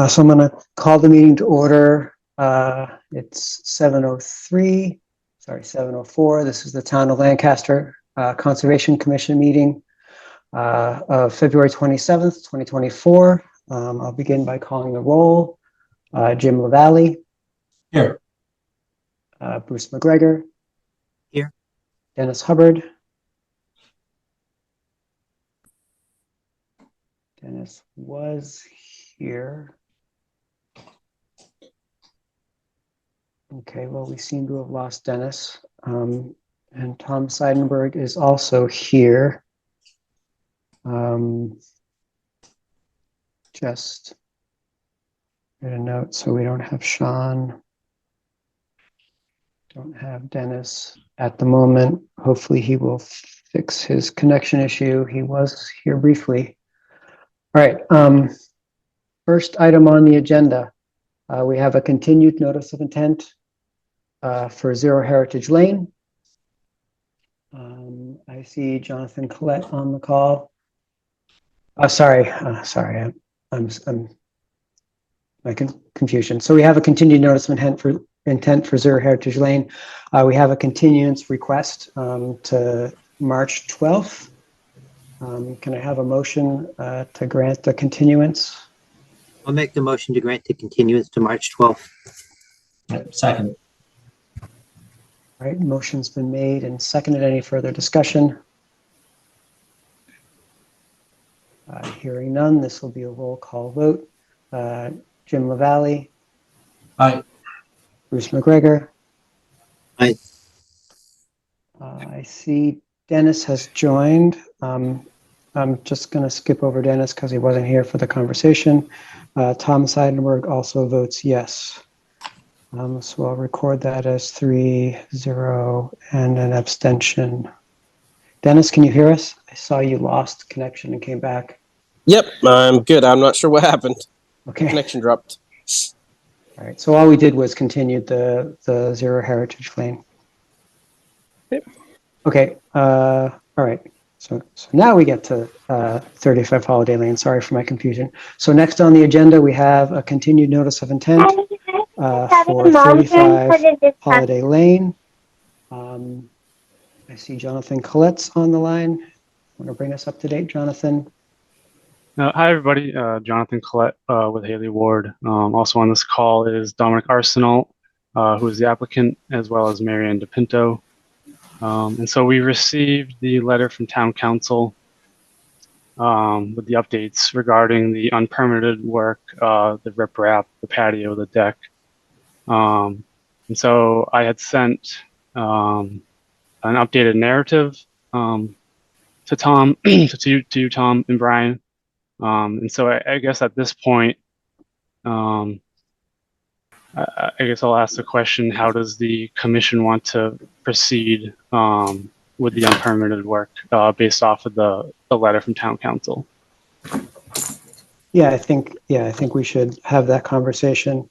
So I'm going to call the meeting to order. It's 7:04. This is the Town of Lancaster Conservation Commission meeting of February 27th, 2024. I'll begin by calling the roll. Jim LaValle. Here. Bruce McGregor. Here. Dennis Hubbard. Dennis was here. Okay, well, we seem to have lost Dennis. And Tom Seidenberg is also here. Just get a note so we don't have Sean. Don't have Dennis at the moment. Hopefully he will fix his connection issue. He was here briefly. All right, first item on the agenda. We have a continued notice of intent for Zero Heritage Lane. I see Jonathan Collette on the call. Sorry, I'm my confusion. So we have a continued notice of intent for Zero Heritage Lane. We have a continuance request to March 12th. Can I have a motion to grant the continuance? I'll make the motion to grant the continuance to March 12th. Second. All right, motion's been made and seconded. Any further discussion? Hearing none, this will be a roll call vote. Jim LaValle. Aye. Bruce McGregor. Aye. I see Dennis has joined. I'm just going to skip over Dennis because he wasn't here for the conversation. Tom Seidenberg also votes yes. So I'll record that as 3-0 and an abstention. Dennis, can you hear us? I saw you lost connection and came back. Yep, I'm good. I'm not sure what happened. Okay. Connection dropped. All right. So all we did was continued the Zero Heritage Lane. Yep. Okay. All right. So now we get to 35 Holiday Lane. Sorry for my confusion. So next on the agenda, we have a continued notice of intent for 35 Holiday Lane. I see Jonathan Collette's on the line. Want to bring us up to date, Jonathan? Hi, everybody. Jonathan Collette with Haley Ward. Also on this call is Dominic Arsenal, who is the applicant, as well as Marianne DePinto. And so we received the letter from Town Council with the updates regarding the unpermitted work, the riprap, the patio, the deck. And so I had sent an updated narrative to Tom, to you, Tom, and Brian. And so I guess at this point, I guess I'll ask the question, how does the commission want to proceed with the unpermitted work based off of the letter from Town Council? Yeah, I think we should have that conversation.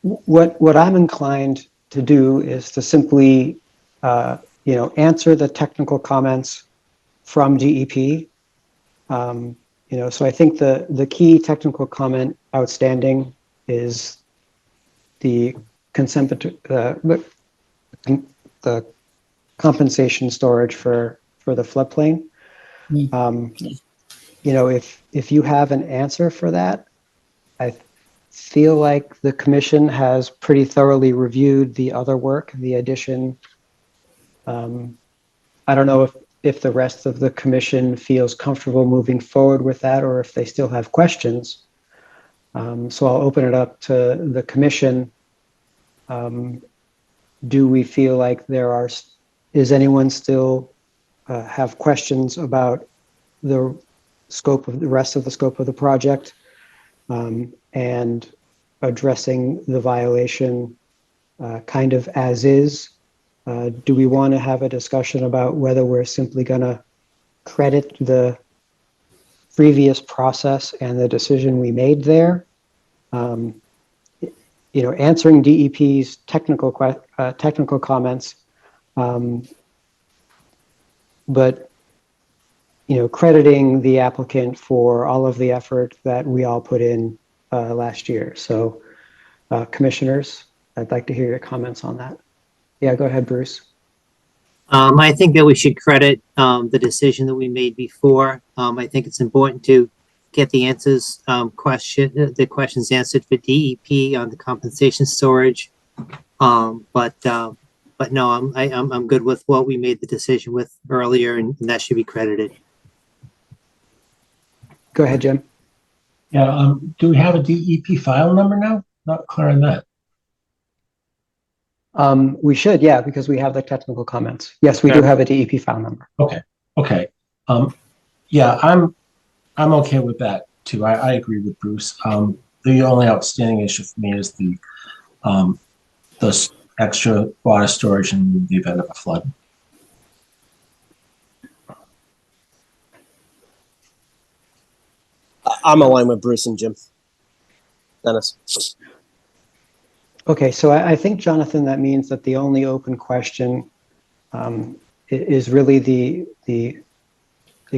What I'm inclined to do is to simply, answer the technical comments from DEP. So I think the key technical comment outstanding is the the compensation storage for the floodplain. If you have an answer for that, I feel like the commission has pretty thoroughly reviewed the other work, the addition. I don't know if the rest of the commission feels comfortable moving forward with that, or if they still have questions. So I'll open it up to the commission. Do we feel like is anyone still have questions about the rest of the scope of the project and addressing the violation kind of as is? Do we want to have a discussion about whether we're simply going to credit the previous process and the decision we made there? Answering DEP's technical comments, but crediting the applicant for all of the effort that we all put in last year. So, commissioners, I'd like to hear your comments on that. Yeah, go ahead, Bruce. I think that we should credit the decision that we made before. I think it's important to get the answers, the questions answered for DEP on the compensation storage. But no, I'm good with what we made the decision with earlier, and that should be credited. Go ahead, Jim. Yeah, do we have a DEP file number now? Not clear on that. We should, yeah, because we have the technical comments. Yes, we do have a DEP file number. Okay. Yeah, I'm okay with that too. I agree with Bruce. The only outstanding issue for me is the extra water storage in the event of a flood. I'm aligned with Bruce and Jim. Dennis. Okay, so I think, Jonathan, that means that the only open question is really the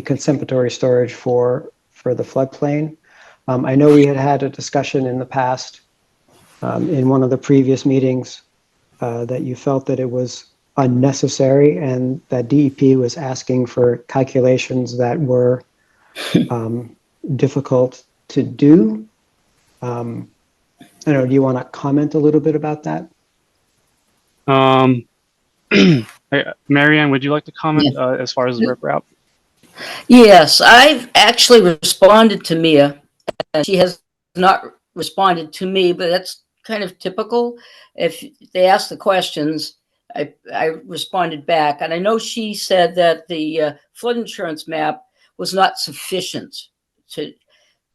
conservatory storage for the floodplain. I know we had a discussion in the past in one of the previous meetings that you felt that it was unnecessary and that DEP was asking for calculations that were difficult to do. I don't know, do you want to comment a little bit about that? Marianne, would you like to comment as far as the riprap? Yes, I've actually responded to Mia, and she has not responded to me, but that's kind of typical. If they ask the questions, I responded back. And I know she said that the flood insurance map was not sufficient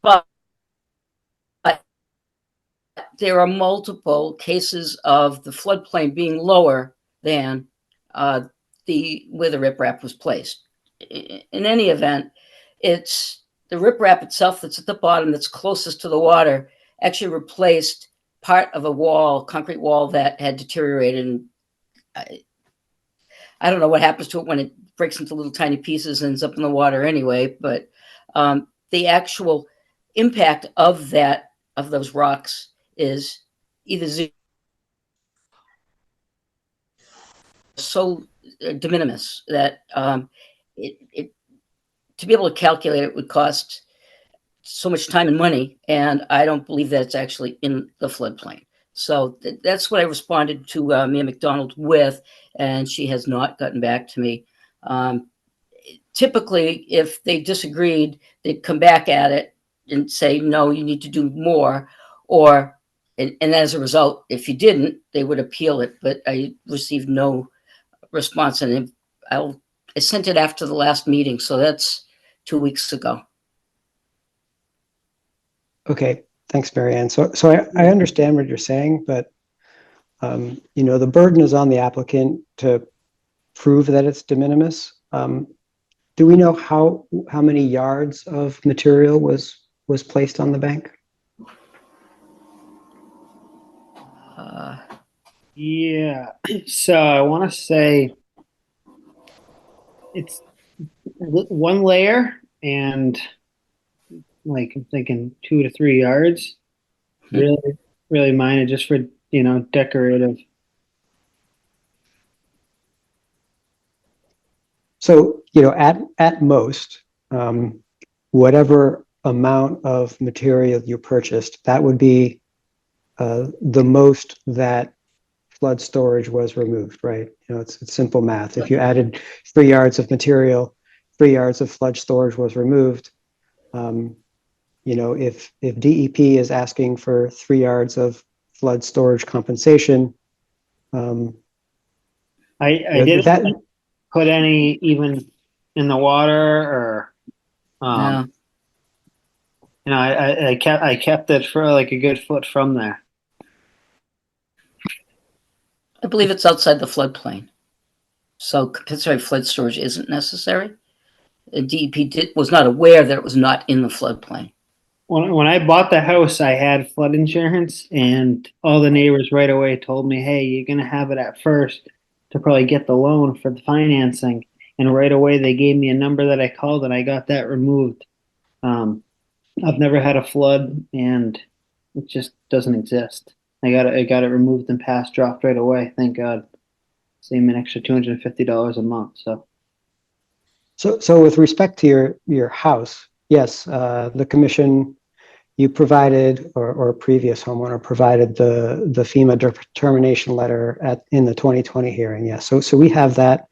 but there are multiple cases of the floodplain being lower than where the riprap was placed. In any event, it's the riprap itself that's at the bottom, that's closest to the water, actually replaced part of a wall, concrete wall that had deteriorated. And I don't know what happens to it when it breaks into little tiny pieces and ends up in the water anyway, but the actual impact of those rocks is either so de minimis that to be able to calculate it would cost so much time and money, and I don't believe that it's actually in the floodplain. So that's what I responded to Mia McDonald with, and she has not gotten back to me. Typically, if they disagreed, they'd come back at it and say, no, you need to do more, and as a result, if you didn't, they would appeal it, but I received no response, and I sent it after the last meeting, so that's 2 weeks ago. Okay, thanks, Marianne. So I understand what you're saying, but the burden is on the applicant to prove that it's de minimis. Do we know how many yards of material was placed on the bank? Yeah, so I want to say it's one layer and like I'm thinking 2 to 3 yards. Really, really minor, just for decorative. So at most, whatever amount of material you purchased, that would be the most that flood storage was removed, right? It's simple math. If you added 3 yards of material, 3 yards of flood storage was removed. If DEP is asking for 3 yards of flood storage compensation, I didn't put any even in the water or No. I kept it for like a good foot from there. I believe it's outside the floodplain, so compensatory flood storage isn't necessary. DEP was not aware that it was not in the floodplain. When I bought the house, I had flood insurance, and all the neighbors right away told me, "Hey, you're gonna have it at first to probably get the loan for the financing." and right away they gave me a number that I called, and I got that removed. I've never had a flood, and it just doesn't exist. I got it removed and pass dropped right away. Thank God. Save me an extra $250 a month. So So with respect to your house, yes, the commission, you provided, or a previous homeowner provided the FEMA determination letter in the 2020 hearing. Yes, so we have that.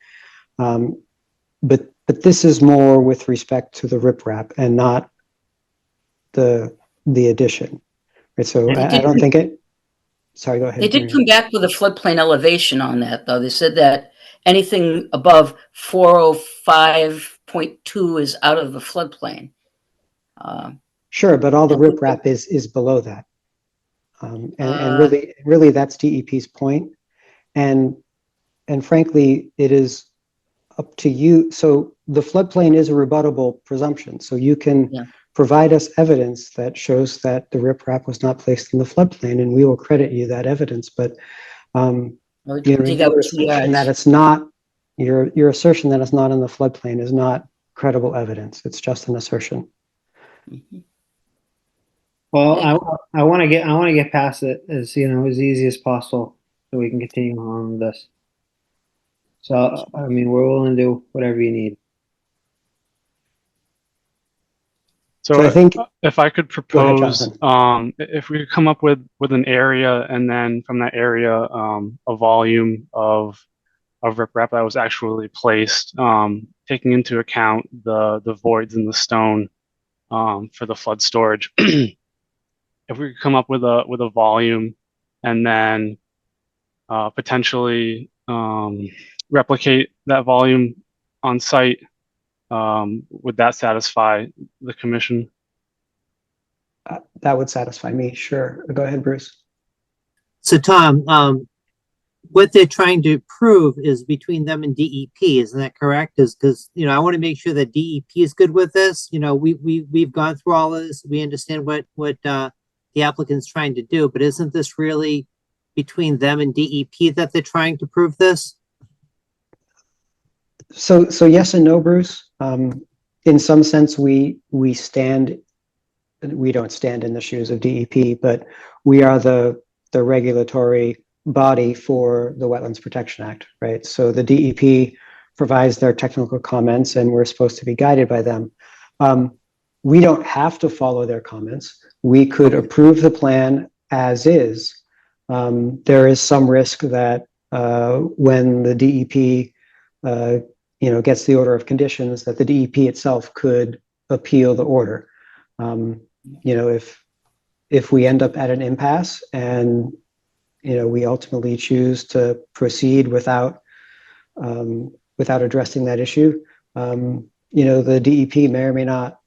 But this is more with respect to the riprap and not the addition. Right? So I don't think it. Sorry, go ahead. They did Maria. come back with a floodplain elevation on that, though. They said that anything above 405.2 is out of the floodplain. Sure, but all the And riprap is below that, and Uh, really that's DEP's point, and frankly, it is up to you. So the floodplain is a rebuttable presumption. So you can Yeah. provide us evidence that shows that the riprap was not placed in the floodplain, and we will credit you that evidence. But or dig out your 2 assertion that yards. it's not your assertion that it's not in the floodplain is not credible evidence. It's just an assertion. Mhm. well, Okay. I want to get past it as as easy as possible so we can continue on with this. So I mean, we're willing to do whatever you need. So I So think, if I could go ahead, propose, Jonathan. if we could come up with an area, and then from that area, a volume of riprap that was actually placed, taking into account the voids in the stone, for the flood storage. If we could come up with a volume, and then potentially replicate that volume on site, would that satisfy the commission? That would satisfy me. Sure. Go ahead, Bruce. So Tom, what they're trying to prove is between them and DEP, isn't that correct? Is because I want to make sure that DEP is good with this. We've gone through all of this. We understand what the applicant's trying to do, but isn't this really between them and DEP that they're trying to prove this? So yes and no, Bruce. In some sense, we don't stand in the shoes of DEP, but we are the regulatory body for the Wetlands Protection Act, right? So the DEP provides their technical comments, and we're supposed to be guided by them. We don't have to follow their comments. We could approve the plan as is. There is some risk that when the DEP gets the order of conditions, that the DEP itself could appeal the order. If we end up at an impasse and we ultimately choose to proceed without addressing that issue, the DEP may or may not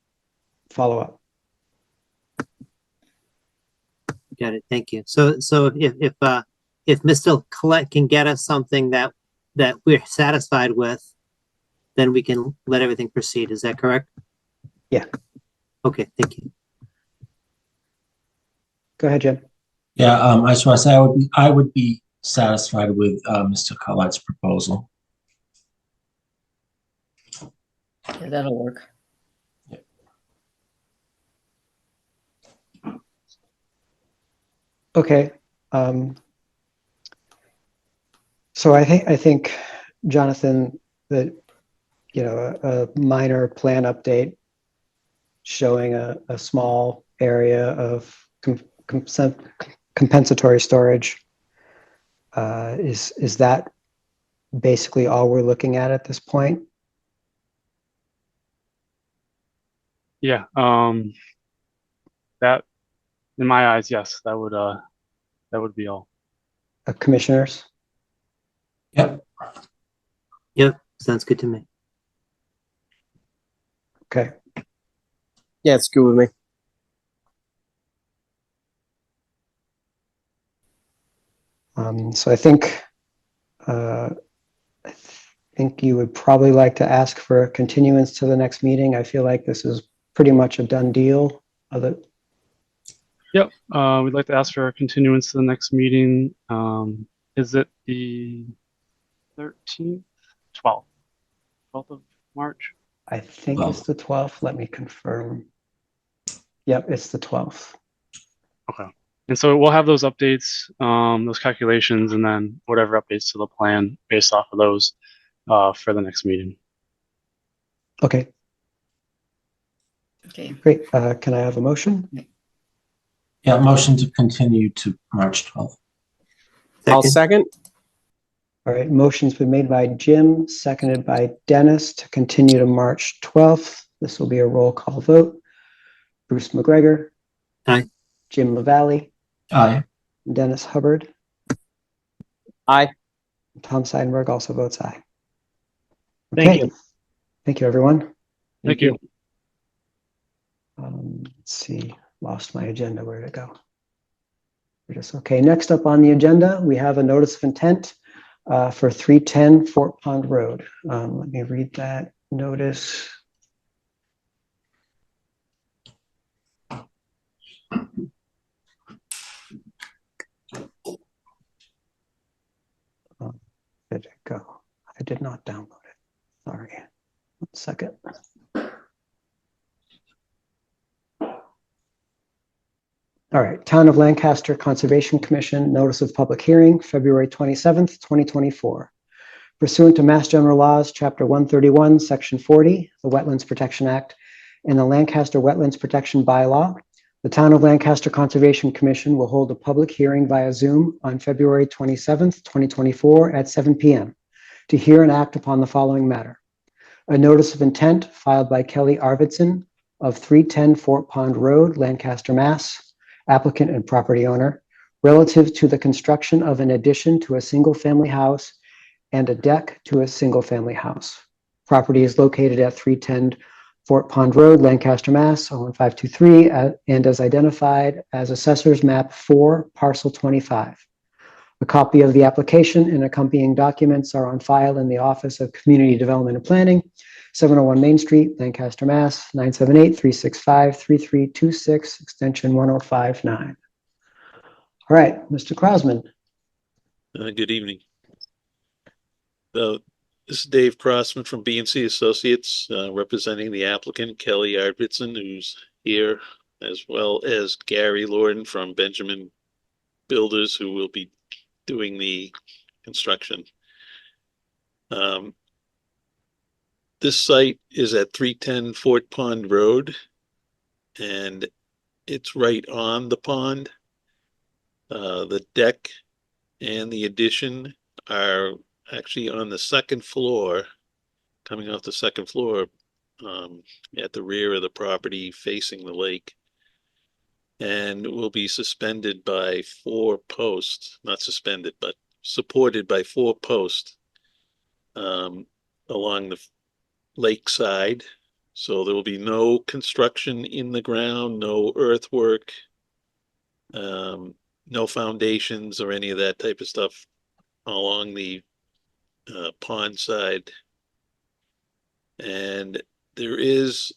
follow up. Got it. Thank you. So if Mr. Collette can get us something that we're satisfied with, then we can let everything proceed. Is that correct? Yeah. Okay. Thank you. Go ahead, Jim. Yeah, I just want to say I would be satisfied with Mr. Collette's proposal. Yeah, that'll work. Okay. So I think, Jonathan, that a minor plan update showing a small area of compensatory storage, is that basically all we're looking at this point? Yeah. That, in my eyes, yes, that would be all. Commissioners? Yep. Yep. Sounds good to me. Okay. Yeah, it's good with me. So I think you would probably like to ask for a continuance to the next meeting. I feel like this is pretty much a done deal. Yep. We'd like to ask for a continuance to the next meeting. Is it the 13th? 12th? 12th of March. I think it's the 12th. Let me confirm. Yep, it's the 12th. Okay. And so we'll have those updates, those calculations, and then whatever updates to the plan based off of those for the next meeting. Okay, Okay. great. Can I have a motion? Yeah, motion to continue to March 12th. I'll Second. second. All right, motion's been made by Jim, seconded by Dennis to continue to March 12th. This will be a roll call vote. Bruce McGregor. Aye. Jim LaValle. Aye. Dennis Hubbard. Aye. Tom Seidenberg also votes aye. Thank Okay. you. Thank you, everyone. Thank you. Let's see, lost my agenda. Where'd it go? Okay, next up on the agenda, we have a notice of intent for 310 Fort Pond Road. Let me read that notice. Where did it go? I did not download it. Sorry. 1 second. All right, Town of Lancaster Conservation Commission, notice of public hearing, February 27th, 2024. Pursuant to Mass General Laws, Chapter 131, Section 40, the Wetlands Protection Act, and the Lancaster Wetlands Protection Bylaw, the Town of Lancaster Conservation Commission will hold a public hearing via Zoom on February 27th, 2024 at 7 p.m. to hear and act upon the following matter. A notice of intent filed by Kelly Arvidsson of 310 Fort Pond Road, Lancaster, Mass., applicant and property owner, relative to the construction of an addition to a single-family house and a deck to a single-family house. Property is located at 310 Fort Pond Road, Lancaster, Mass. 01523, and is identified as Assessor's Map 4, Parcel 25. A copy of the application and accompanying documents are on file in the Office of Community Development and Planning, 701 Main Street, Lancaster, Mass. 978-365-3326, extension 1059. All right, Mr. Crosman. Good evening. This is Dave Crossman from B&C Associates, representing the applicant, Kelly Arvidsson, who's here, as well as Gary Lorden from Benjamin Builders, who will be doing the construction. This site is at 310 Fort Pond Road, and it's right on the pond. The deck and the addition are actually on the second floor, coming off the second floor, at the rear of the property facing the lake, and will be suspended by 4 posts, not suspended, but supported by 4 posts along the lake side. So there will be no construction in the ground, no earthwork, no foundations or any of that type of stuff along the pond side. And there is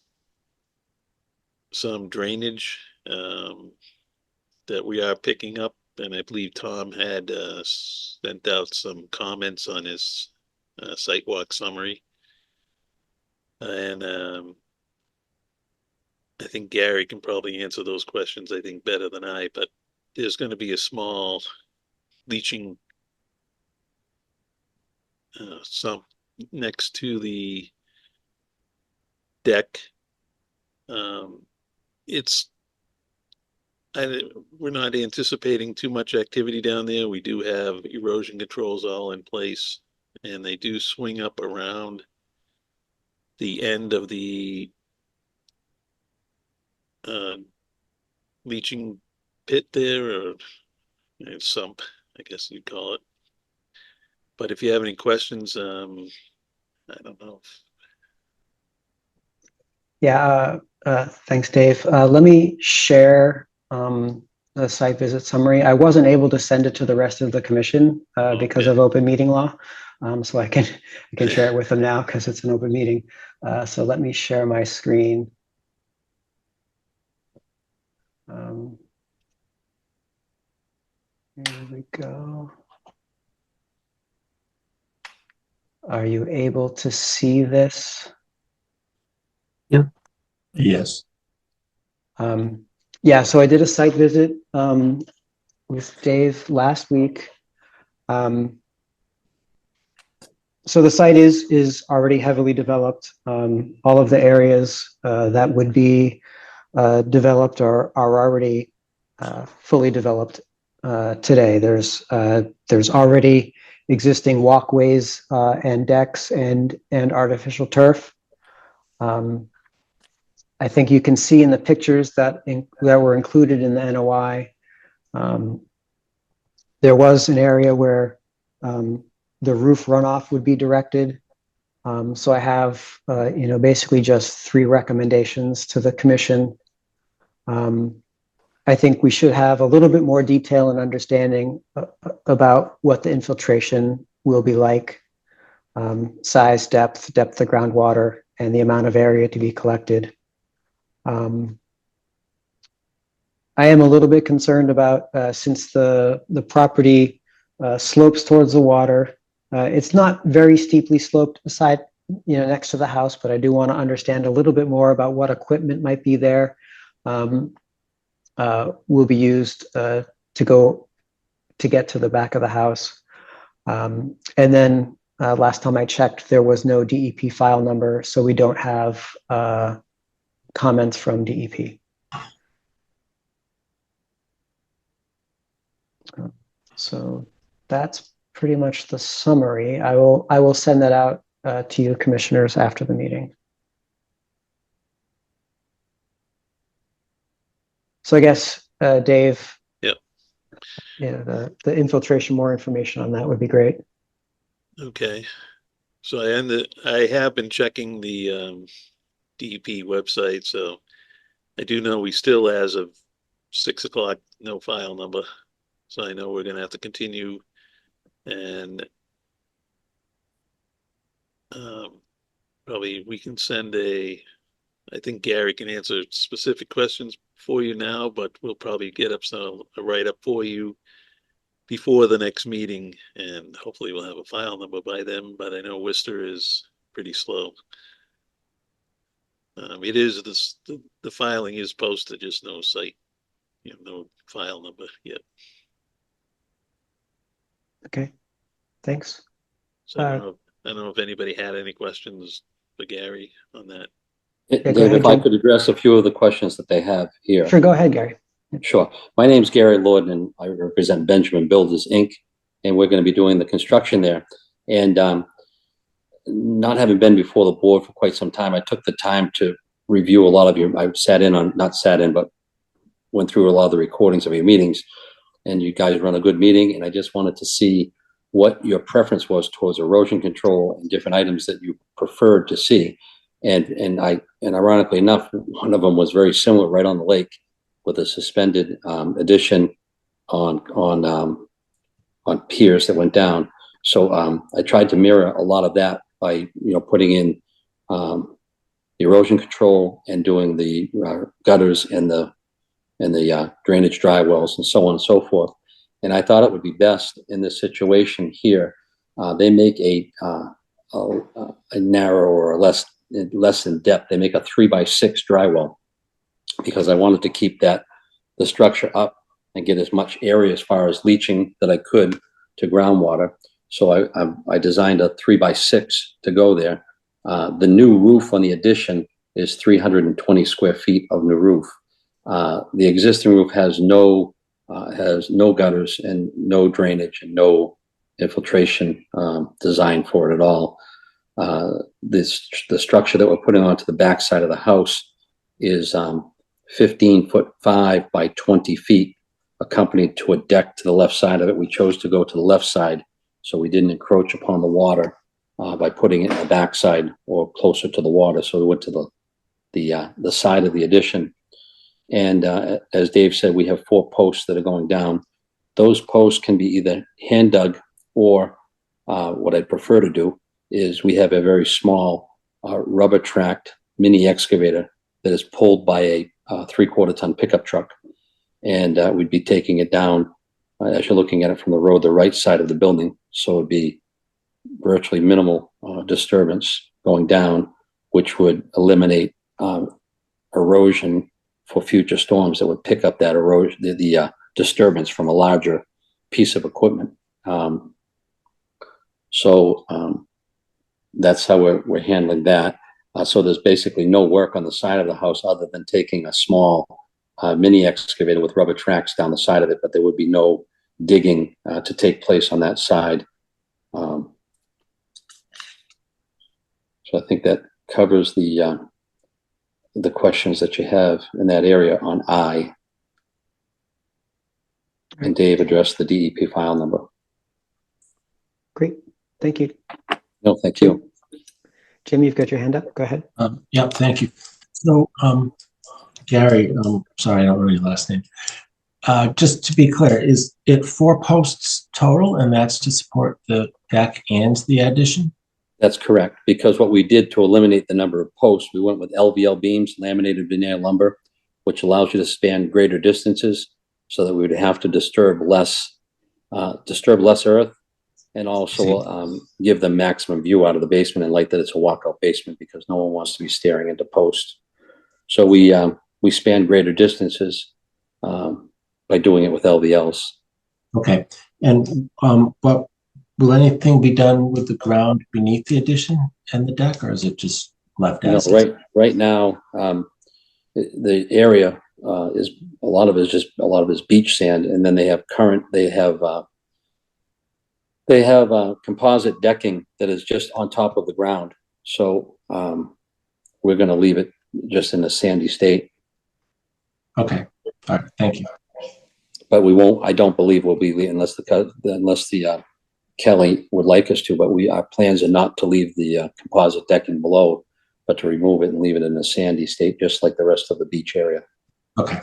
some drainage that we are picking up, and I believe Tom had sent out some comments on his sidewalk summary. And I think Gary can probably answer those questions, I think, better than I, but there's going to be a small leaching sump next to the deck. We're not anticipating too much activity down there. We do have erosion controls all in place, and they do swing up around the end of the leaching pit there, or sump, I guess you'd call it. But if you have any questions, I don't know. Yeah, thanks, Dave. Let me share the site visit summary. I wasn't able to send it to the rest of the commission because of open meeting law. So I can share it with them now because it's an open meeting. So let me share my screen. Here we go. Are you able to see this? Yes. Yeah, so I did a site visit with Dave last week. So the site is already heavily developed. All of the areas that would be developed are already fully developed today. There's already existing walkways and decks and artificial turf. I think you can see in the pictures that were included in the NOI. There was an area where the roof runoff would be directed. So I have, basically just 3 recommendations to the commission. I think we should have a little bit more detail and understanding about what the infiltration will be like, size, depth of groundwater, and the amount of area to be collected. I am a little bit concerned about, since the property slopes towards the water. It's not very steeply sloped aside, next to the house, but I do want to understand a little bit more about what equipment might be there, will be used to get to the back of the house. And then last time I checked, there was no DEP file number, so we don't have comments from DEP. So that's pretty much the summary. I will send that out to you commissioners after the meeting. So I guess, Dave. Yep. Yeah, the infiltration, more information on that would be great. Okay. So I have been checking the DEP website, so I do know we still, as of 6 o'clock, no file number. So I know we're gonna have to continue, and probably we can send I think Gary can answer specific questions for you now, but we'll probably get up a write-up for you before the next meeting, and hopefully we'll have a file number by then, but I know Worcester is pretty slow. It is the filing is posted, just no site, no file number yet. Okay, thanks. So I don't know if anybody had any questions for Gary on that. Yeah, go Dave, ahead, if I Jim. could address a few of the questions that they have here. Sure, go ahead, Gary. Sure. My name's Gary Lord, and I represent Benjamin Builders, Inc., and we're going to be doing the construction there. And not having been before the board for quite some time, I took the time to review a lot of your, but went through a lot of the recordings of your meetings, and you guys run a good meeting, and I just wanted to see what your preference was towards erosion control and different items that you preferred to see. And ironically enough, one of them was very similar, right on the lake, with a suspended addition on piers that went down. So I tried to mirror a lot of that by putting in the erosion control and doing the gutters and the drainage dry wells and so on and so forth. And I thought it would be best in this situation here. They make a narrow or less in depth. They make a 3x6 dry well, because I wanted to keep the structure up and get as much area as far as leaching that I could to groundwater. So I designed a 3x6 to go there. The new roof on the addition is 320 square feet of new roof. The existing roof has no gutters and no drainage and no infiltration design for it at all. The structure that we're putting onto the back side of the house is 15'5" by 20 feet, accompanied to a deck to the left side of it. We chose to go to the left side so we didn't encroach upon the water by putting it in the back side or closer to the water. So we went to the side of the addition. And as Dave said, we have 4 posts that are going down. Those posts can be either hand dug, or what I'd prefer to do is we have a very small rubber tracked mini excavator that is pulled by a 3/4 ton pickup truck. And we'd be taking it down as you're looking at it from the road, the right side of the building. So it'd be virtually minimal disturbance going down, which would eliminate erosion for future storms that would pick up that erosion, the disturbance from a larger piece of equipment. So that's how we're handling that. So there's basically no work on the side of the house other than taking a small mini excavator with rubber tracks down the side of it, but there would be no digging to take place on that side. So I think that covers the questions that you have in that area on I. And Dave addressed the DEP file number. Great. Thank you. No, thank you. Jim, you've got your hand up. Go ahead. Yep, thank you. So, Gary, sorry, I don't know your last name. Just to be clear, is it 4 posts total, and that's to support the deck and the addition? That's correct, because what we did to eliminate the number of posts, we went with LVL beams, laminated veneer lumber, which allows you to span greater distances so that we would have to disturb less earth, and also give them maximum view out of the basement and light that it's a walkout basement because no one wants to be staring into posts. So we span greater distances by doing it with LVLs. Okay. And what will anything be done with the ground beneath the addition and the deck, or is it just left as is? Right now, the area is a lot of it is beach sand, and then they have composite decking that is just on top of the ground. So we're going to leave it just in a sandy state. Okay. All right. Thank you. But we won't. I don't believe we'll be unless the Kelly would like us to. But our plans are not to leave the composite decking below, but to remove it and leave it in a sandy state, just like the rest of the beach area. Okay.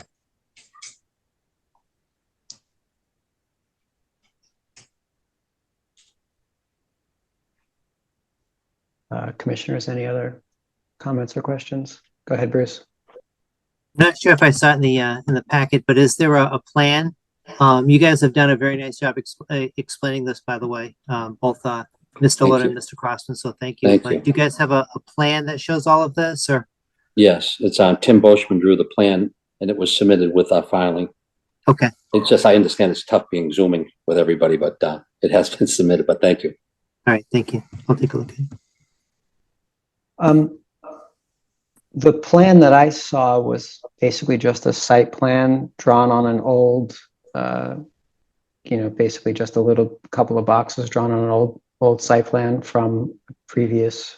Commissioners, any other comments or questions? Go ahead, Bruce. I'm not sure if I saw it in the packet, but is there a plan? You guys have done a very nice job explaining this, by the way, both Mr. Lund and Mr. Crossman. So thank you. Thank you. Do you guys have a plan that shows all of this, or? Yes, it's Tim Boschman drew the plan, and it was submitted with our filing. Okay. It's just I understand it's tough being Zooming with everybody, but it has been submitted. But thank you. All right, thank you. I'll take a look at it. The plan that I saw was basically just a site plan drawn on an old, basically just a little couple of boxes drawn on an old site plan from a previous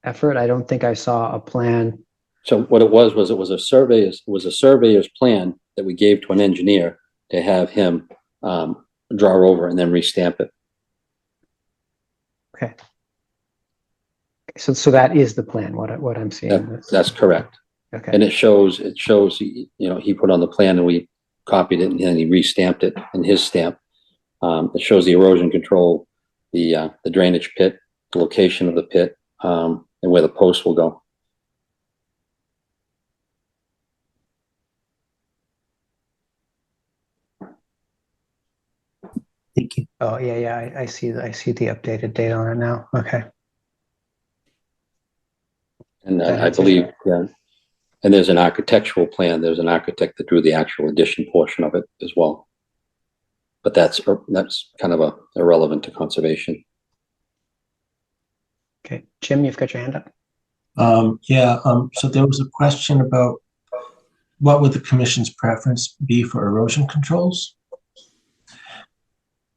effort. I don't think I saw a plan. So what it was a surveyor's plan that we gave to an engineer to have him draw over and then restamp it. Okay. So that is the plan. What I'm seeing. That's correct. Okay. And it shows. He put on the plan and we copied it and he restamped it in his stamp. It shows the erosion control, the drainage pit, the location of the pit, and where the post will go. Thank you. Oh yeah. I see the updated date on it now. Okay. And I believe, and there's an architectural plan. There's an architect that drew the actual addition portion of it as well. But that's kind of irrelevant to conservation. Okay, Jim, you've got your hand up. So there was a question about what would the commission's preference be for erosion controls?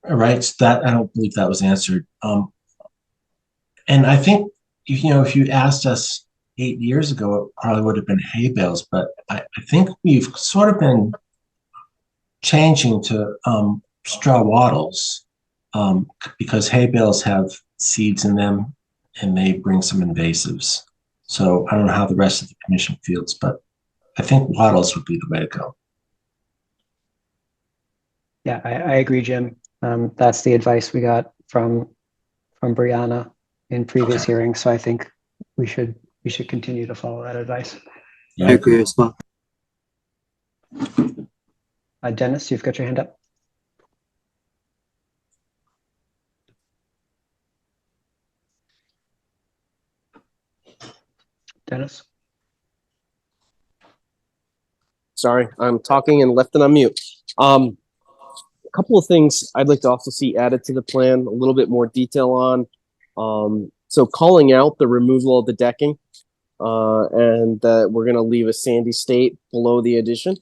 All right, so that I don't believe that was answered. And I think if you asked us 8 years ago, it probably would have been hay bales, but I think we've sort of been changing to straw wattles because hay bales have seeds in them and may bring some invasives. So I don't know how the rest of the commission feels, but I think wattles would be the way to go. Yeah, I agree, Jim. That's the advice we got from Brianna in previous hearings. So I think we should continue to follow that advice. I agree as well. Dennis, you've got your hand up. Dennis? Sorry, I'm talking and left it on mute. A couple of things I'd like to also see added to the plan, a little bit more detail on. So calling out the removal of the decking, and that we're gonna leave a sandy state below the addition,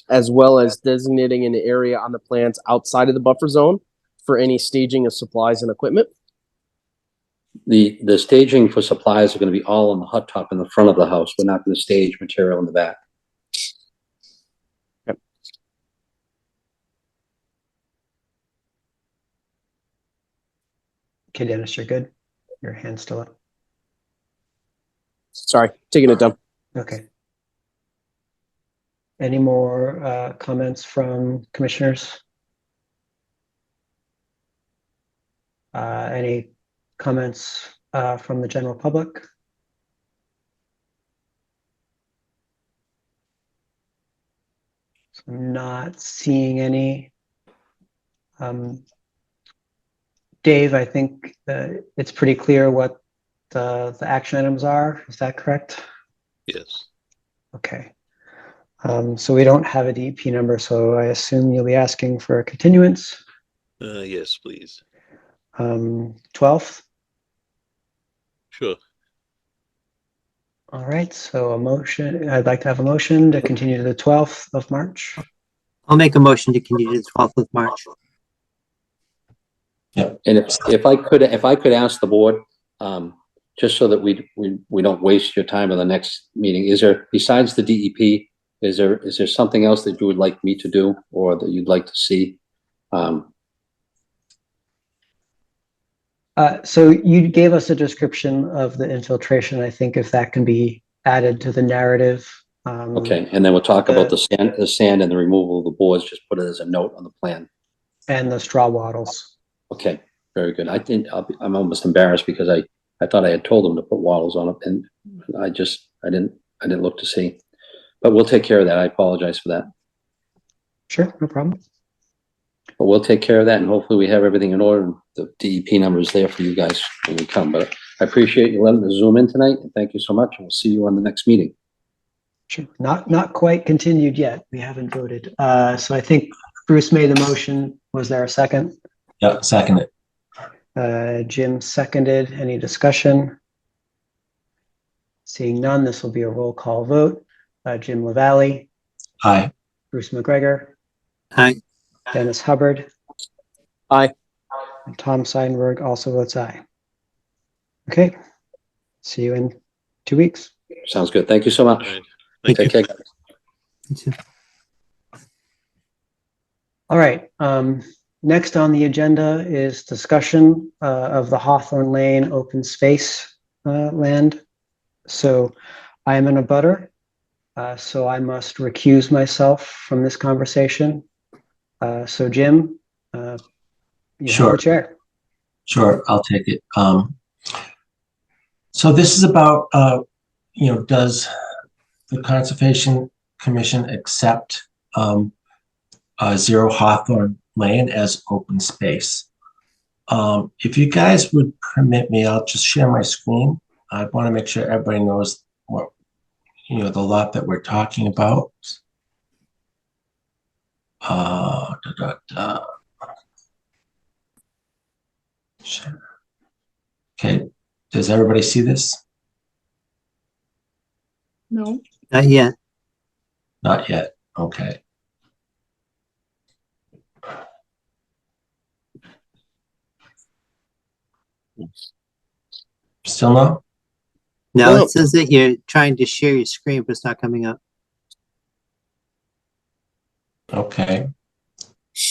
as well as designating an area on the plans outside of the buffer zone for any staging of supplies and equipment. The staging for supplies are going to be all on the hut top in the front of the house. We're not going to stage material in the back. Okay, Dennis, you're good? Your hand's still up? Sorry, taking it down. Okay. Any more comments from commissioners? Any comments from the general public? So I'm not seeing any. Dave, I think it's pretty clear what the action items are. Is that correct? Yes. Okay. So we don't have a DEP number, so I assume you'll be asking for a continuance. Yes, please. 12th. Sure. All right, so a motion, I'd like to have a motion to continue to the 12th of March. I'll make a motion to continue to the 12th of March. And if I could ask the board, just so that we don't waste your time on the next meeting, is there, besides the DEP, is there something else that you would like me to do or that you'd like to see? So you gave us a description of the infiltration. I think if that can be added to the narrative. Okay, and then we'll talk about the sand and the removal of the boards. Just put it as a note on the plan. And the straw wattles. Okay, very good. I think I'm almost embarrassed because I thought I had told them to put wattles on it, and I didn't look to see. But we'll take care of that. I apologize for that. Sure, no problem. But we'll take care of that, and hopefully we have everything in order. And the DEP number is there for you guys when we come. But I appreciate you letting us zoom in tonight, and thank you so much. And we'll see you on the next meeting. Sure. Not quite continued yet. We haven't voted. So I think Bruce made the motion. Was there a second? Yep, second it. Jim seconded. Any discussion? Seeing none, this will be a roll call vote. Jim LaValle, Aye. Bruce McGregor, Aye. Dennis Hubbard. Aye. And Tom Seidenberg also votes aye. Okay. See you in 2 weeks. Sounds good. Thank you so much. All right. Thank Thank you. you. Take care. You too. All right. Next on the agenda is discussion of the Hawthorne Lane open space land. So I am in a butter, so I must recuse myself from this conversation. So Jim, you Sure. have the chair. Sure, I'll take it. So this is about, does the Conservation Commission accept Zero Hawthorne Lane as open space? If you guys would permit me, I'll just share my screen. I want to make sure everybody knows what, the lot that we're talking about. Sure. Okay, does everybody see this? No. Not yet. Not yet. Okay. Still no? No, No. it says that you're trying to share your screen, but it's not coming up. Okay.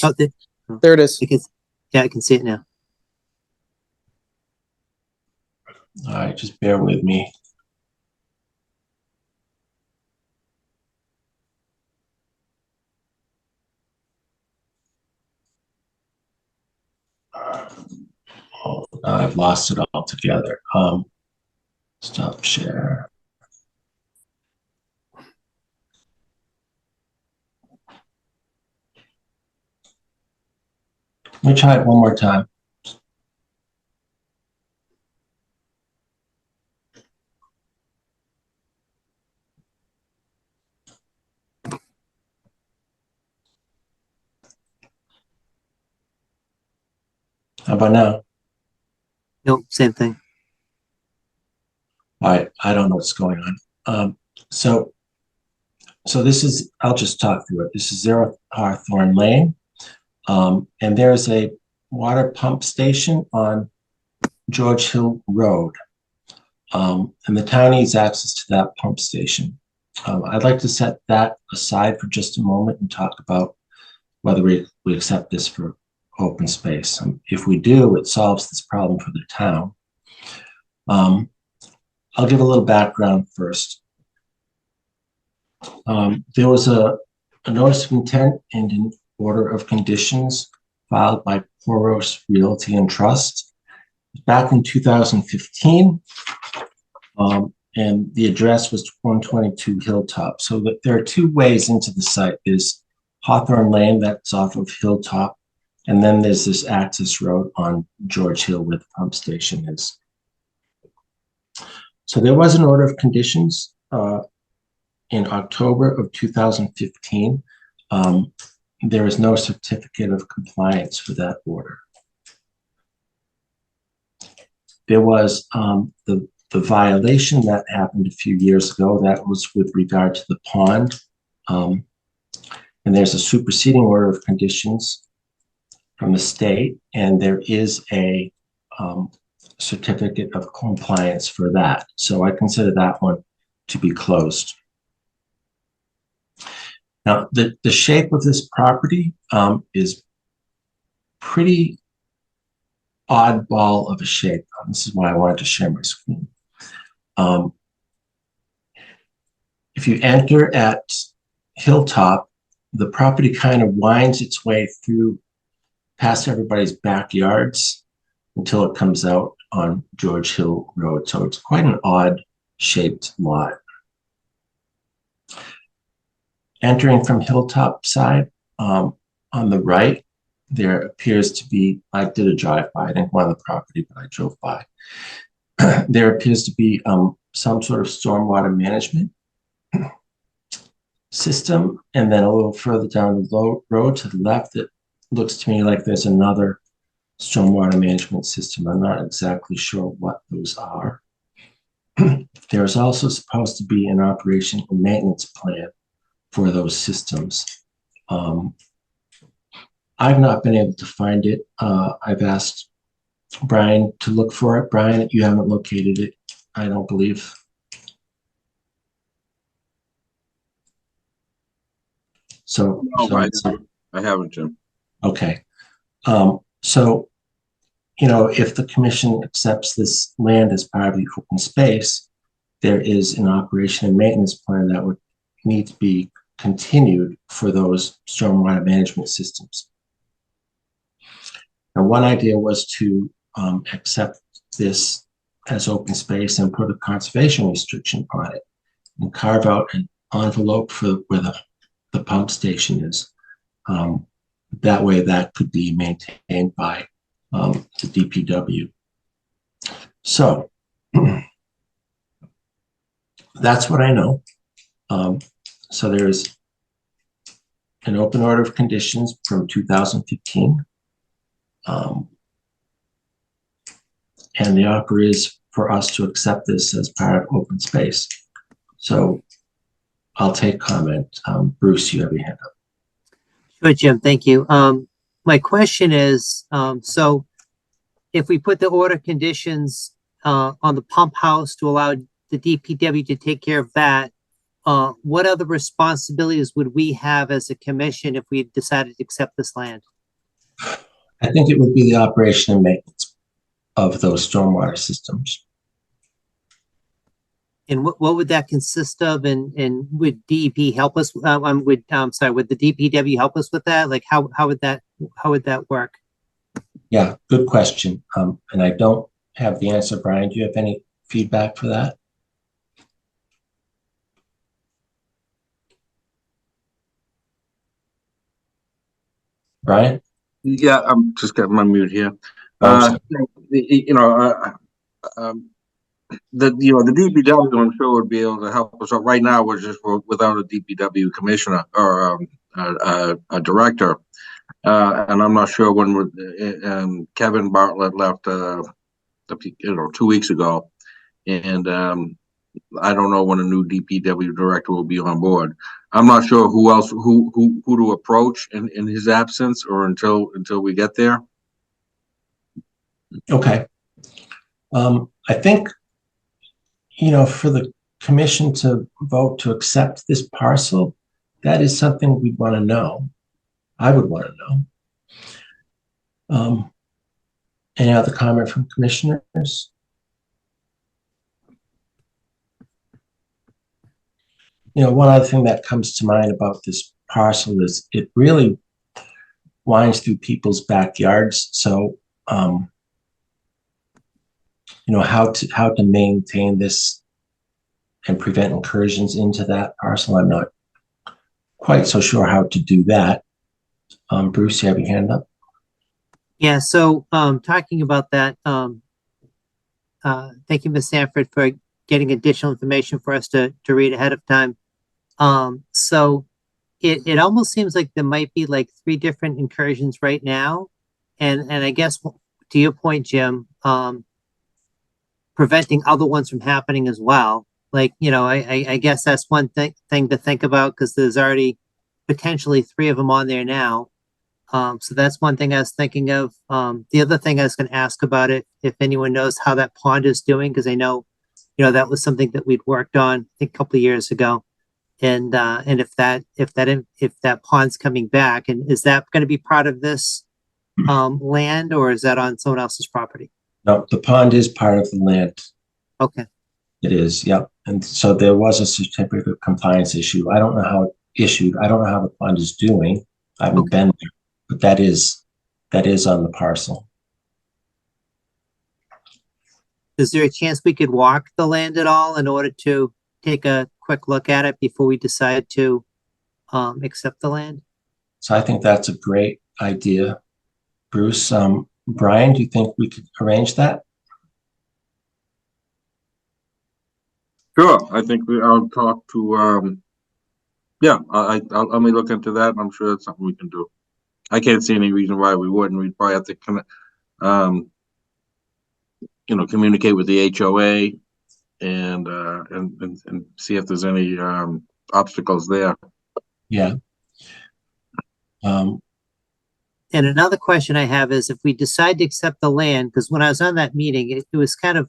Oh, There it is. I can see it now. All right, just bear with me. Oh, I've lost it altogether. Stop share. Let me try it one more time. How about now? Nope, same thing. I don't know what's going on. So this is, I'll just talk through it. This is 0 Hawthorne Lane. And there's a water pump station on George Hill Road. And the town needs access to that pump station. I'd like to set that aside for just a moment and talk about whether we accept this for open space. If we do, it solves this problem for the town. I'll give a little background first. There was a notice of intent and an order of conditions filed by Poros Realty and Trust back in 2015. And the address was 122 Hilltop. So there are two ways into the site. There's Hawthorne Lane, that's off of Hilltop. And then there's this access road on George Hill where the pump station is. So there was an order of conditions in October of 2015. There is no certificate of compliance for that order. There was the violation that happened a few years ago. That was with regard to the pond. And there's a superseding order of conditions from the state, and there is a certificate of compliance for that. So I consider that one to be closed. Now, the shape of this property is pretty oddball of a shape. This is why I wanted to share my screen. If you enter at Hilltop, the property kind of winds its way through past everybody's backyards until it comes out on George Hill Road. So it's quite an odd shaped lot. Entering from Hilltop side, on the right, there appears to be, I did a drive-by, I didn't go on the property, but I drove by. There appears to be some sort of stormwater management system. And then a little further down the road to the left, it looks to me like there's another stormwater management system. I'm not exactly sure what those are. There's also supposed to be an operation and maintenance plan for those systems. I've not been able to find it. I've asked Brian to look for it. Brian, you haven't located it, I don't believe. So, I haven't, Jim. Okay. So, you know, if the commission accepts this land as part of the open space, there is an operation and maintenance plan that would need to be continued for those stormwater management systems. Now, one idea was to accept this as open space and put a conservation restriction on it and carve out an envelope for where the pump station is. That way that could be maintained by the DPW. So that's what I know. So there's an open order of conditions from 2015. And the offer is for us to accept this as part of open space. So I'll take comment. Bruce, you have your hand up. Sure, Jim, thank you. My question is, so if we put the order conditions on the pump house to allow the DPW to take care of that, what other responsibilities would we have as a commission if we decided to accept this land? I think it would be the operation and maintenance of those stormwater systems. And what would that consist of? And would DEP help us? Would the DPW help us with that? Like how would that work? Yeah, good question. And I don't have the answer. Brian, do you have any feedback for that? Brian? Yeah, I'm just getting my mute here. The DPW, I'm sure, would be able to help us out. Right now, we're just without a DPW commissioner or a director. And I'm not sure when Kevin Bartlett left, 2 weeks ago. And I don't know when a new DPW director will be on board. I'm not sure who to approach in his absence or until we get there. Okay. I think, for the commission to vote to accept this parcel, that is something we'd want to know. I would want to know. Any other comment from commissioners? One other thing that comes to mind about this parcel is it really winds through people's backyards. So, how to maintain this and prevent incursions into that parcel, I'm not quite so sure how to do that. Bruce, you have your hand up? Yeah, so talking about that, thank you, Ms. Sanford, for getting additional information for us to read ahead of time. So it almost seems like there might be like 3 different incursions right now. And I guess to your point, Jim, preventing other ones from happening as well. Like, I guess that's one thing to think about, because there's already potentially 3 of them on there now. So that's one thing I was thinking of. The other thing I was going to ask about it, if anyone knows how that pond is doing, because I know, that was something that we'd worked on, I think, a couple of years ago. And if that pond's coming back, and is that going to be part of this land, or is that on someone else's property? No, the pond is part of the land. Okay. It is, yep. And so there was a certificate of compliance issue. I don't know how it issued. I don't know how the pond is doing. I haven't been there, but that is on the parcel. Is there a chance we could walk the land at all in order to take a quick look at it before we decide to accept the land? So I think that's a great idea. Bruce, Brian, do you think we could arrange that? Sure, I think I'll talk to, let me look into that. I'm sure that's something we can do. I can't see any reason why we wouldn't. We'd probably have to communicate with the HOA and see if there's any obstacles there. Yeah. And another question I have is, if we decide to accept the land, because when I was on that meeting, it was kind of,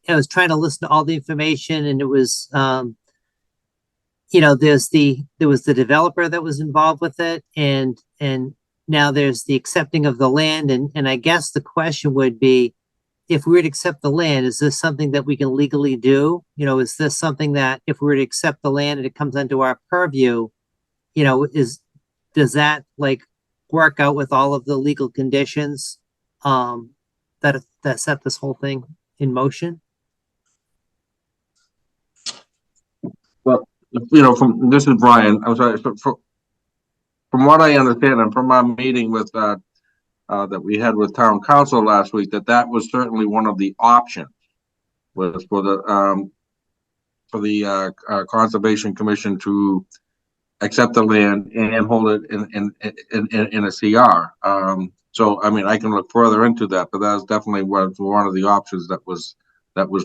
I was trying to listen to all the information, and it was, there was the developer that was involved with it, and now there's the accepting of the land, and I guess the question would be, if we were to accept the land, is this something that we can legally do? Is this something that if we were to accept the land and it comes under our purview, does that like work out with all of the legal conditions that set this whole thing in motion? Well, this is Brian. I'm sorry. From what I understand, and from our meeting with that we had with town council last week, that was certainly one of the options, was for the Conservation Commission to accept the land and hold it in a CR. So I mean, I can look further into that, but that was definitely one of the options that was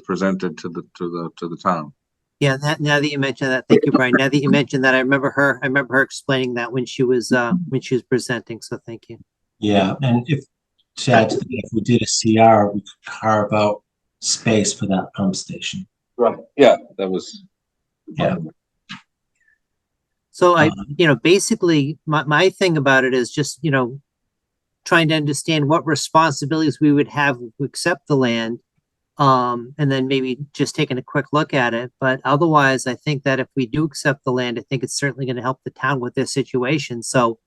presented to the town. Yeah, now that you mention that, thank you, Brian. Now that you mentioned that, I remember her explaining that when she was presenting. So thank you. Yeah, and if we did a CR, we could carve out space for that pump station. Right. Yeah, that was. Yeah. So basically my thing about it is just, trying to understand what responsibilities we would have if we accept the land, and then maybe just taking a quick look at it. But otherwise, I think that if we do accept the land, I think it's certainly going to help the town with their situation. So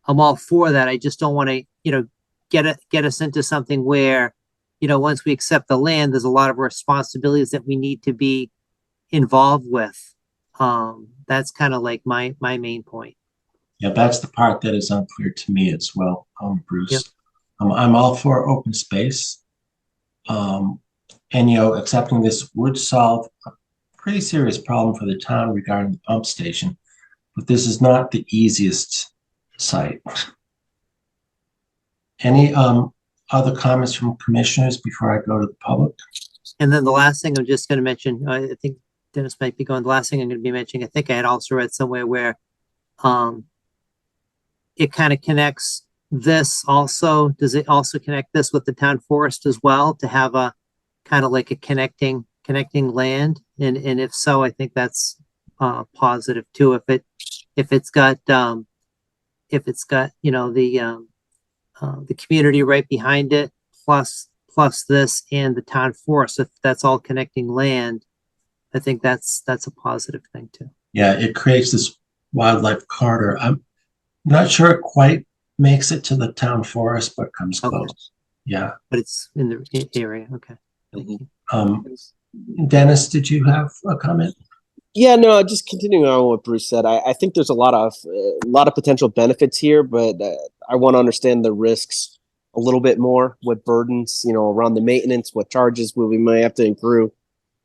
I'm all for that. I just don't want to, get us into something where, once we accept the land, there's a lot of responsibilities that we need to be involved with. That's kind of like my main point. Yeah, that's the part that is unclear to me as well, Bruce. Yep. I'm all for open space. And accepting this would solve a pretty serious problem for the town regarding the pump station. but this is not the easiest site. Any other comments from commissioners before I go to the public? And then the last thing I'm just going to mention, I think Dennis might be going, the last thing I'm going to be mentioning, I think I had also read somewhere where it kind of connects this also. Does it also connect this with the town forest as well to have a kind of like a connecting land? And if so, I think that's positive too. If it's got you know the community right behind it, plus this and the town forest, if that's all connecting land, I think that's a positive thing too. Yeah, it creates this wildlife corridor. I'm not sure it quite makes it to the town forest, but comes Okay. close. Yeah. But it's in the area. Okay. Thank you. Dennis, did you have a comment? Yeah, no, just continuing on what Bruce said. I think there's a lot of potential benefits here, but I want to understand the risks a little bit more. What burdens, around the maintenance, what charges we might have to accrue,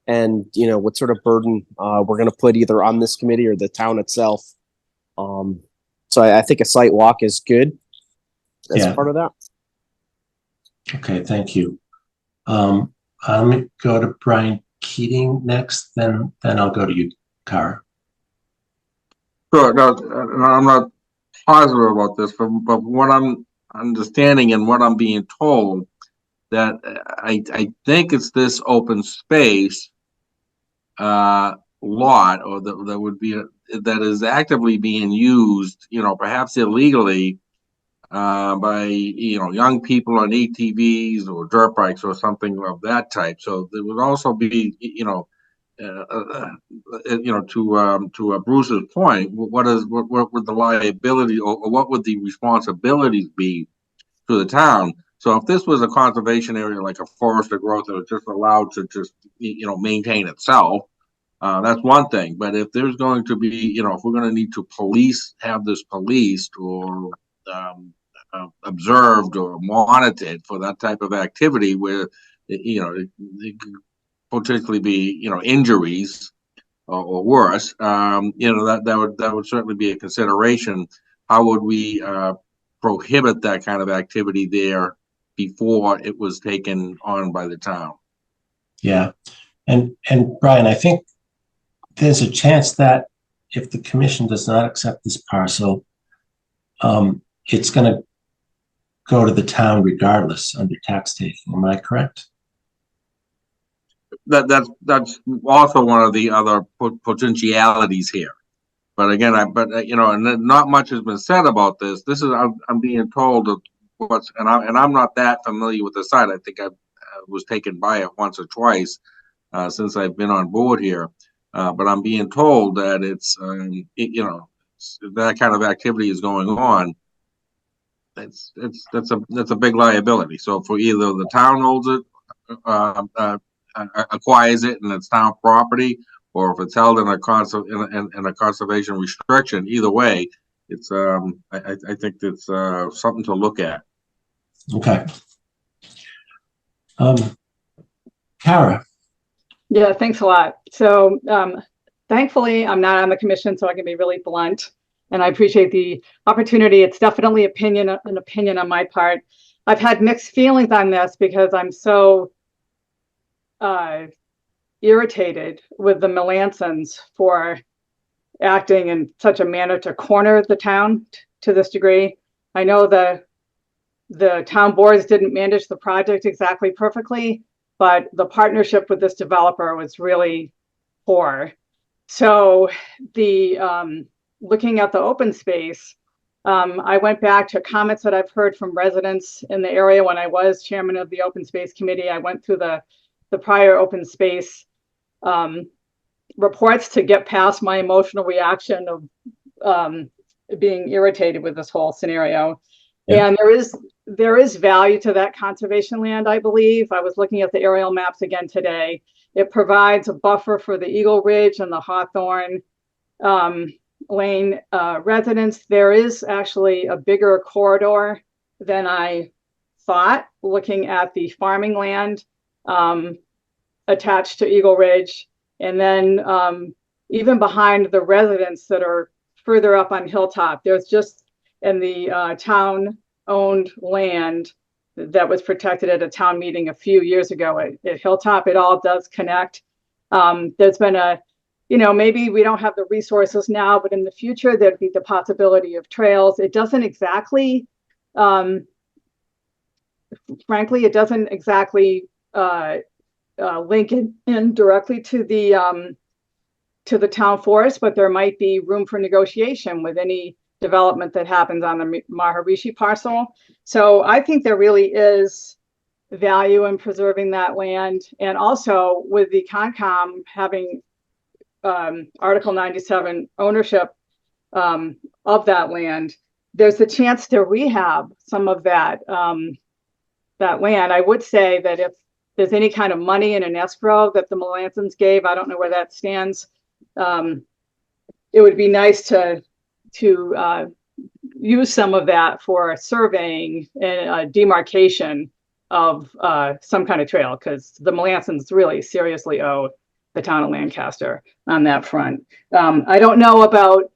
and what sort of burden we're going to put either on this committee or the town itself. So I think a site walk is good as part of that. Okay, thank you. I'm going to go to Brian Keating next, then I'll go to you, Kara. Sure. No, I'm not positive about this, but what I'm understanding and what I'm being told, that I think it's this open space lot, or that would be that is actively being used, perhaps illegally, by young people on ATVs or dirt bikes or something of that type. So there would also be, to Bruce's point, what would the liability, or what would the responsibilities be to the town? So if this was a conservation area, like a forest or growth that was just allowed to just maintain itself, that's one thing. But if there's going to be, if we're going to need to have this policed or observed or monitored for that type of activity, where it could potentially be injuries or worse, that would certainly be a consideration. How would we prohibit that kind of activity there before it was taken on by the town? Yeah, and Brian, I think there's a chance that if the commission does not accept this parcel, it's going to go to the town regardless under tax taking. Am I correct? That's also one of the other potentialities here. But again, and not much has been said about this. This is I'm being told of and I'm not that familiar with the site. I think I was taken by it once or twice since I've been on board here. But I'm being told that it's that kind of activity is going on. That's a big liability. So for either the town owns it, acquires it and it's town property, or if it's held in a conservation restriction, either way, it's I think it's something to look at. Okay. Kara. Yeah, thanks a lot. So thankfully, I'm not on the commission, so I can be really blunt. And I appreciate the opportunity. It's definitely an opinion on my part. I've had mixed feelings on this because I'm so irritated with the Melansons for acting in such a manner to corner the town to this degree. I know the town boards didn't manage the project exactly perfectly, but the partnership with this developer was really poor. So the looking at the open space, I went back to comments that I've heard from residents in the area when I was chairman of the open space committee. I went through the prior open space reports to get past my emotional reaction of being irritated with this whole scenario. Yeah. And there is value to that conservation land, I believe. I was looking at the aerial maps again today. It provides a buffer for the Eagle Ridge and the Hawthorne Lane residents. There is actually a bigger corridor than I thought, looking at the farming land attached to Eagle Ridge. And then even behind the residents that are further up on Hilltop. There's just in the town-owned land that was protected at a town meeting a few years ago at Hilltop. It all does connect. There's been maybe we don't have the resources now, but in the future, there'd be the possibility of trails. It doesn't exactly, frankly, it doesn't exactly link in directly to the town forest, but there might be room for negotiation with any development that happens on the Maharishi parcel. So I think there really is value in preserving that land. And also with the Concom having Article 97 ownership of that land, there's a chance to rehab some of that land. I would say that if there's any kind of money in an escrow that the Melancons gave, I don't know where that stands. It would be nice to use some of that for surveying and demarcation of some kind of trail, because the Melancons really seriously owe the town of Lancaster on that front. I don't know about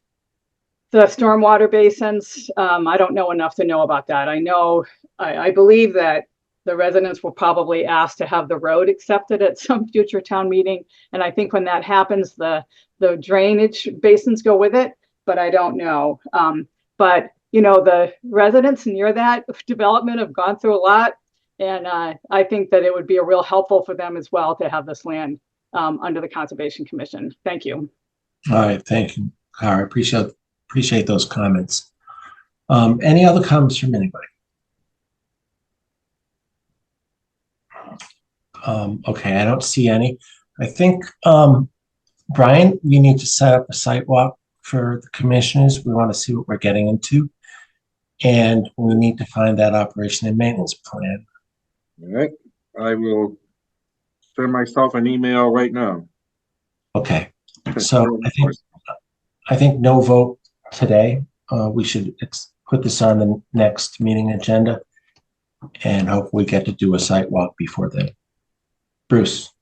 the stormwater basins. I don't know enough to know about that. I believe that the residents will probably ask to have the road accepted at some future town meeting. And I think when that happens, the drainage basins go with it, but I don't know. But the residents near that development have gone through a lot. And I think that it would be a real helpful for them as well to have this land under the Conservation Commission. Thank you. All right, thank you, Kara. Appreciate those comments. Any other comments from anybody? Okay, I don't see any. I think, Brian, we need to set up a site walk for the commissioners. We want to see what we're getting into. And we need to find that operation and maintenance plan. All right, I will send myself an email right now. Okay, so I think no vote today. We should put this on the next meeting agenda and hopefully get to do a site walk before then. Bruce.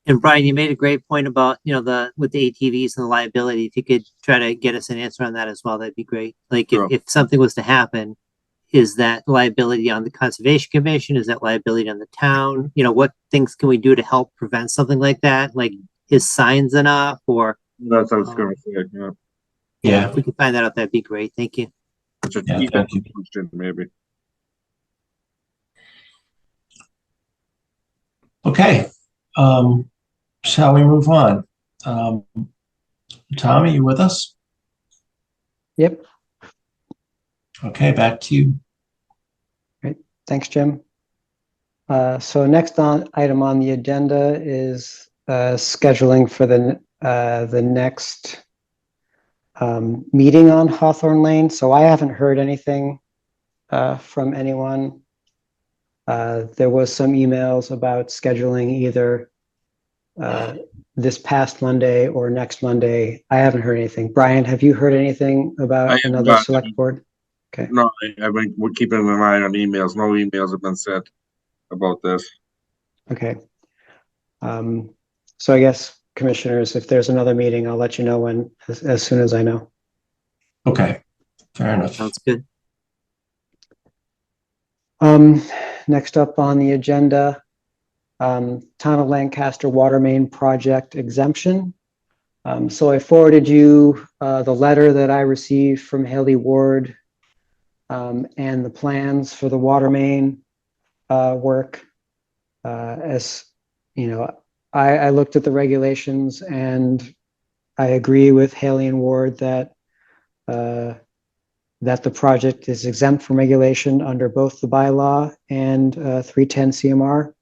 And Brian, you made a great point about, with the ATVs and the liability. If you could try to get us an answer on that as well, that'd be great. Like Sure. if something was to happen, is that liability on the Conservation Commission? Is that liability on the town? What things can we do to help prevent something like that? Like, is signs enough, or? That's what I was going to say. Yeah. Yeah. If we could find that out, that'd be great. Thank you. It's a Yeah, thank you. question, maybe. Okay. Shall we move on? Tom, are you with us? Yep. Okay, back to you. Great. Thanks, Jim. So next item on the agenda is scheduling for the next meeting on Hawthorne Lane. So I haven't heard anything from anyone. There was some emails about scheduling either this past Monday or next Monday. I haven't heard anything. Brian, have you heard anything about another select board? Okay. No, we're keeping an eye on emails. No emails have been sent about this. Okay. So I guess, commissioners, if there's another meeting, I'll let you know as soon as I know. Okay, fair enough. Sounds good. Next up on the agenda, Town of Lancaster water main project exemption. So I forwarded you the letter that I received from Haley Ward and the plans for the water main work. As you know, I looked at the regulations and I agree with Haley and Ward that the project is exempt from regulation under both the bylaw and 310 CMR.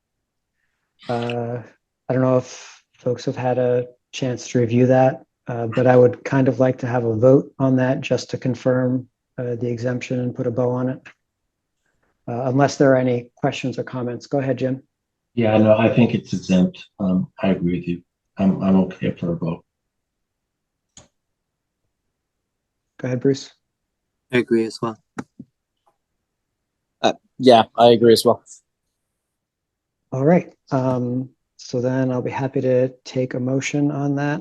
I don't know if folks have had a chance to review that, but I would kind of like to have a vote on that just to confirm the exemption and put a bow on it. Unless there are any questions or comments. Go ahead, Jim. Yeah, no, I think it's exempt. I agree with you. I'm okay for a vote. Go ahead, Bruce. I agree as well. Yeah, I agree as well. All right. So then I'll be happy to take a motion on that.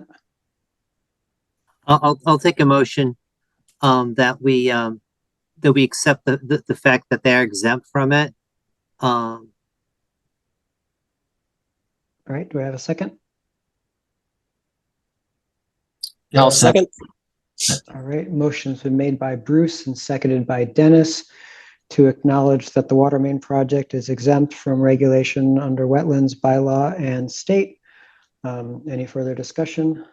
I'll take a motion that we accept the fact that they're exempt from it. All right, do I have a second? I'll second. All right, motion's been made by Bruce and seconded by Dennis to acknowledge that the water main project is exempt from regulation under wetlands bylaw and state. Any further discussion?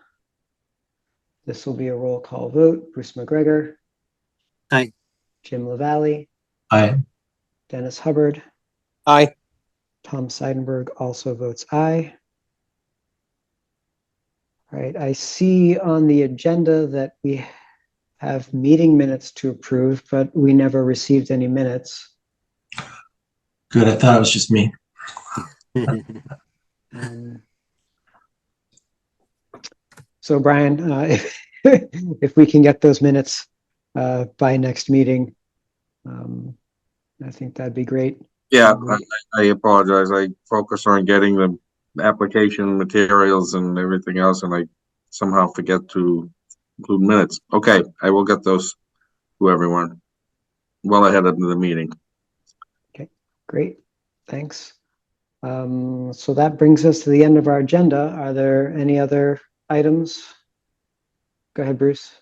This will be a roll call vote. Bruce McGregor. Aye. Jim LaValle. Aye. Dennis Hubbard. Aye. Tom Seidenberg also votes aye. All right, I see on the agenda that we have meeting minutes to approve, but we never received any minutes. Good. I thought it was just me. So Brian, if we can get those minutes by next meeting, I think that'd be great. Yeah, I apologize. I focus on getting the application materials and everything else, and I somehow forget to include minutes. Okay, I will get those to everyone well ahead of the meeting. Okay, great. Thanks. So that brings us to the end of our agenda. Are there any other items? Go ahead, Bruce.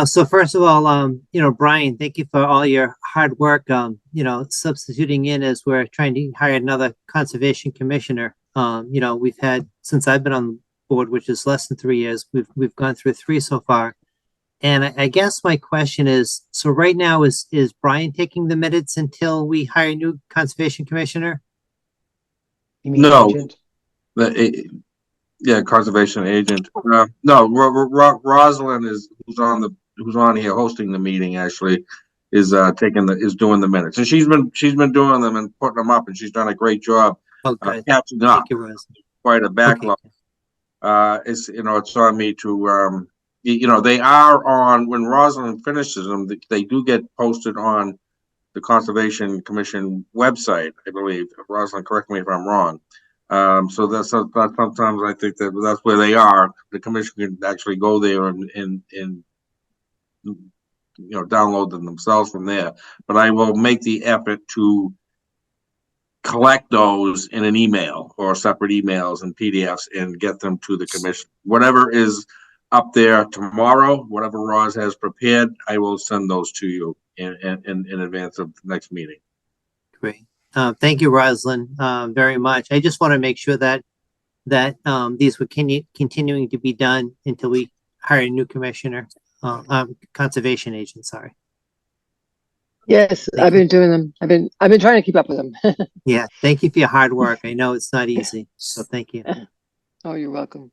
So first of all, Brian, thank you for all your hard work, substituting in as we're trying to hire another conservation commissioner. We've had, since I've been on board, which is less than 3 years, we've gone through 3 so far. And I guess my question is, so right now is Brian taking the minutes until we hire a new conservation commissioner? You mean No. agent? Yeah, conservation agent. No, Rosalind is who's on here hosting the meeting. Actually, is doing the minutes, and she's been doing them and putting them up, and she's done a great job catching up. Thank you, Rose. Quite a backlog. Okay. It's on me to they are on when Rosalind finishes them. They do get posted on the Conservation Commission website, I believe. Rosalind, correct me if I'm wrong. So that's sometimes I think that's where they are. The commission can actually go there and download them themselves from there. But I will make the effort to collect those in an email or separate emails and PDFs and get them to the commission. Whatever is up there tomorrow, whatever Roz has prepared, I will send those to you in advance of the next meeting. Great. Thank you, Rosalind, very much. I just want to make sure that these were continuing to be done until we hire a new commissioner, conservation agent. Sorry. Yes, I've been doing them. I've been trying to keep up with them. Yeah, thank you for your hard work. I know it's not easy, so thank you. Oh, you're welcome.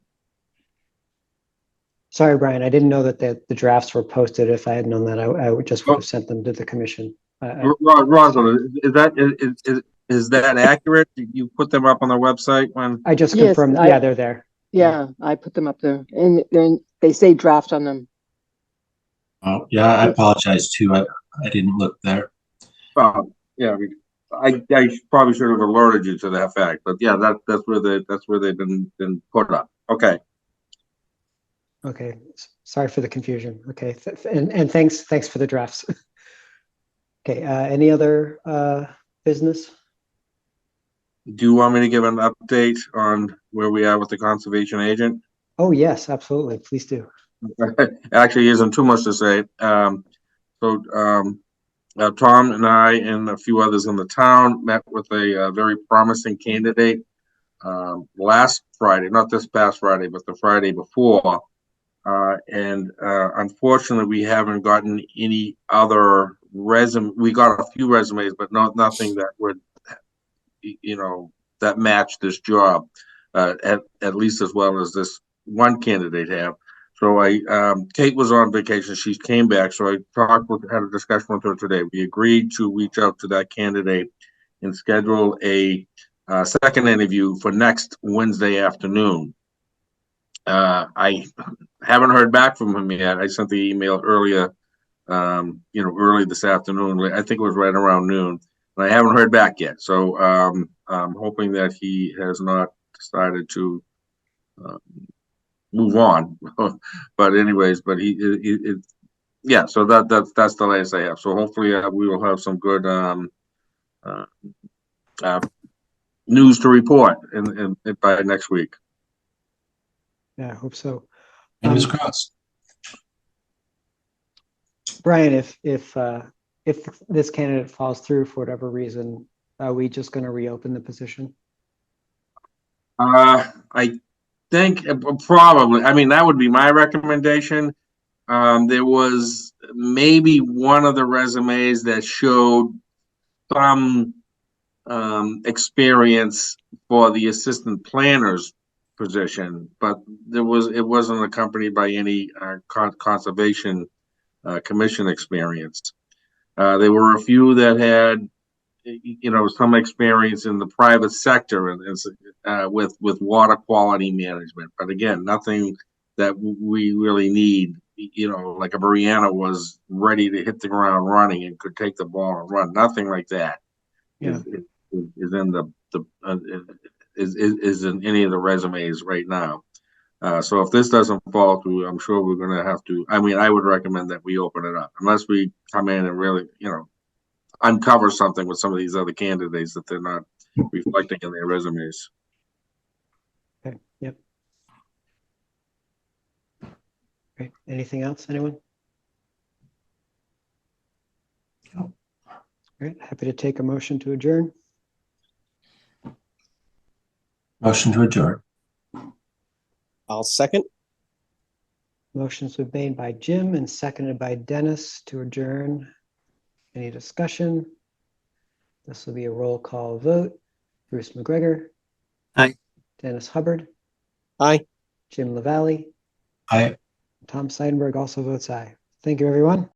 Sorry, Brian, I didn't know that the drafts were posted. If I had known that, I would just have sent them to the commission. Rosalind, is that accurate? You put them up on the website when I just Yes, confirmed. Yeah, they're there. Yeah, I put them up there, and then they say draft on them. Oh, yeah, I apologize too. I didn't look there. Yeah, I probably should have alerted you to that fact, but yeah, that's where they've been put up. Okay. Okay, sorry for the confusion. Okay, and thanks for the drafts. Okay, any other business? Do you want me to give an update on where we are with the conservation agent? Oh yes, absolutely. Please do. Actually, isn't too much to say. Tom and I and a few others in the town met with a very promising candidate last Friday, not this past Friday, but the Friday before. Unfortunately, we haven't gotten any other resume. We got a few resumes, but nothing that would, that matched this job, at least as well as this one candidate have. So Kate was on vacation. She came back. So I had a discussion with her today. We agreed to reach out to that candidate and schedule a second interview for next Wednesday afternoon. I haven't heard back from him yet. I sent the email earlier, early this afternoon. I think it was right around noon, and I haven't heard back yet. So I'm hoping that he has not decided to move on. But anyways, but yeah. So that's the latest I have. So hopefully we will have some good uh, uh, news to report in by next week. Yeah, I hope so. Fingers crossed. Brian, if this candidate falls through for whatever reason, are we just going to reopen the position? I think probably. I mean, that would be my recommendation. There was maybe one of the resumes that showed some experience for the assistant planner's position, but it wasn't accompanied by any conservation commission experience. There were a few that had, some experience in the private sector and with water quality management, but again, nothing that we really need. Like a Brianna was ready to hit the ground running and could take the ball and run. Nothing like that Yeah. is in is in any of the resumes right now. So if this doesn't fall through, I'm sure we're going to have to. I mean, I would recommend that we open it up unless we come in and really, uncover something with some of these other candidates that they're not reflecting in their resumes. Okay. Yep. Great. Anything else, anyone? No. Great. Happy to take a motion to adjourn. Motion to adjourn. I'll second. Motion's been made by Jim and seconded by Dennis to adjourn. Any discussion? This will be a roll call vote. Bruce McGregor. Aye. Dennis Hubbard. Aye. Jim LaValle. I Tom Seidenberg also votes aye. Thank you, everyone.